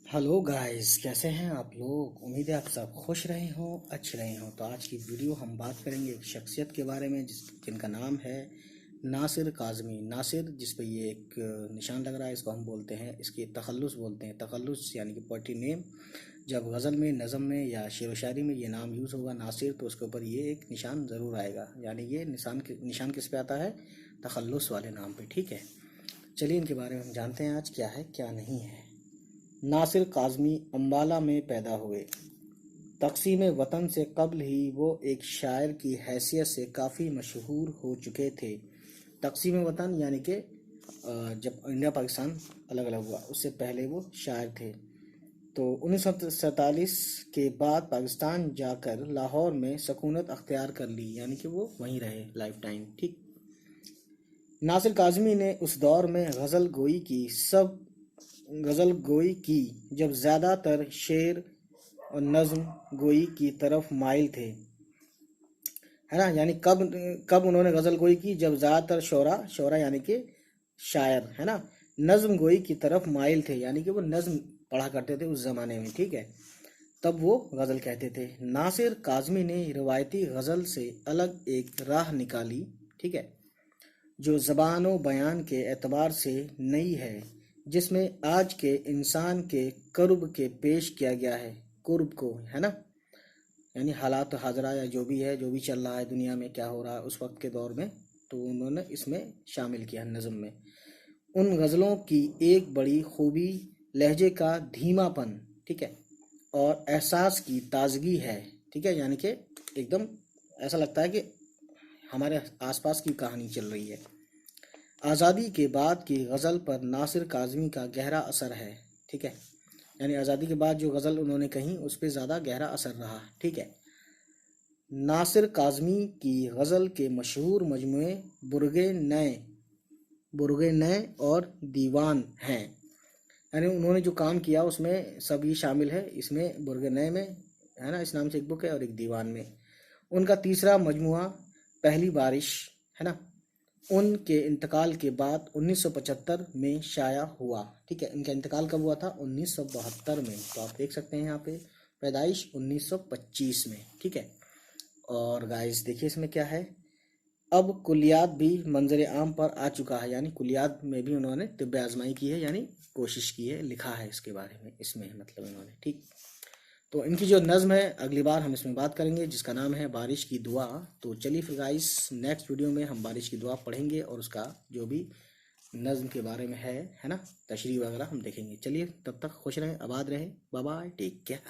Hello guys, कैसे हैं आप लोग। उम्मीद है आप सब खुश रहे हों, अच्छे रहे हों। तो आज की वीडियो हम बात करेंगे एक शख्सियत के बारे में जिनका नाम है नासिर काज़मी। नासिर जिस पे ये एक निशान लग रहा है, इसको हम बोलते हैं, इसकी तखल्लुस बोलते हैं। तखल्लुस यानी कि पोएट्री नेम। जब गज़ल में, नज़म में या शेर व शायरी में ये नाम यूज़ होगा नासिर, तो उसके ऊपर ये एक निशान ज़रूर आएगा। यानी ये निशान किस पे आता है? तखल्लुस वाले नाम पे। ठीक है, चलिए इनके बारे में हम जानते हैं आज क्या है क्या नहीं है। नासिर काज़मी अम्बाला में पैदा हुए। तक़सीम वतन से कब्ल ही वो एक शायर की हैसियत से काफ़ी मशहूर हो चुके थे। तक़सीम वतन यानी कि जब इंडिया पाकिस्तान अलग अलग हुआ उससे पहले वो शायर थे। तो 1947 के बाद पाकिस्तान जाकर लाहौर में सकूनत अख्तियार कर ली, यानी कि वो वहीं रहे लाइफ टाइम। ठीक। नासिर काज़मी ने उस दौर में गज़ल गोई की जब ज़्यादातर शेर और नज़्म गोई की तरफ माइल थे, है ना। यानी कब कब उन्होंने गज़ल गोई की? जब ज़्यादातर शोरा यानी कि शायर, है ना, नज़्म गोई की तरफ माइल थे, यानी कि वो नज़्म पढ़ा करते थे उस ज़माने में। ठीक है, तब वो गज़ल कहते थे। नासिर काज़मी ने रिवायती गज़ल से अलग एक राह निकाली, ठीक है, जो ज़बान व बयान के एतबार से नई है, जिसमें आज के इंसान के कुर्ब के पेश किया गया है। कुर्ब को, है ना, यानी हालात हाजरा या जो भी है, जो भी चल रहा है दुनिया में, क्या हो रहा है उस वक्त के दौर में, तो उन्होंने इसमें शामिल किया नज़म में। उन गज़लों की एक बड़ी खूबी लहजे का धीमापन, ठीक है, और एहसास की ताजगी है। ठीक है, यानी कि एकदम ऐसा लगता है कि हमारे आसपास की कहानी चल रही है। आज़ादी के बाद की गज़ल पर नासिर काज़मी का गहरा असर है। ठीक है, यानी आज़ादी के बाद जो गज़ल उन्होंने कही उस पर ज़्यादा गहरा असर रहा। ठीक है, नासिर काज़मी की गज़ल के मशहूर मजमूए बुर्गे नए और दीवान हैं। यानी उन्होंने जो काम किया उसमें सब ये शामिल है। इसमें बुर्गे नए में, है ना, इस नाम से एक बुक है, और एक दीवान में। उनका तीसरा मजमुआ पहली बारिश, है ना, उनके इंतकाल के बाद 1975 में शाया हुआ। ठीक है, इनका इंतकाल कब हुआ था? 1972 में। तो आप देख सकते हैं यहाँ पे पैदाइश 1925 में। ठीक है, और गाइस देखिए इसमें क्या है, अब कुलियात भी मंजर आम पर आ चुका है। यानी कुलियात में भी उन्होंने तिब्बे आजमाई की है, यानी कोशिश की है, लिखा है इसके बारे में इसमें, मतलब इन्होंने। ठीक, तो इनकी जो नज़्म है अगली बार हम इसमें बात करेंगे, जिसका नाम है बारिश की दुआ। तो चलिए फिर गाइस, नेक्स्ट वीडियो में हम बारिश की दुआ पढ़ेंगे और उसका जो भी नज़्म के बारे में है ना, तशरीह वगैरह हम देखेंगे। चलिए तब तक खुश रहें, आबाद रहें, बाय बाय, टेक केयर।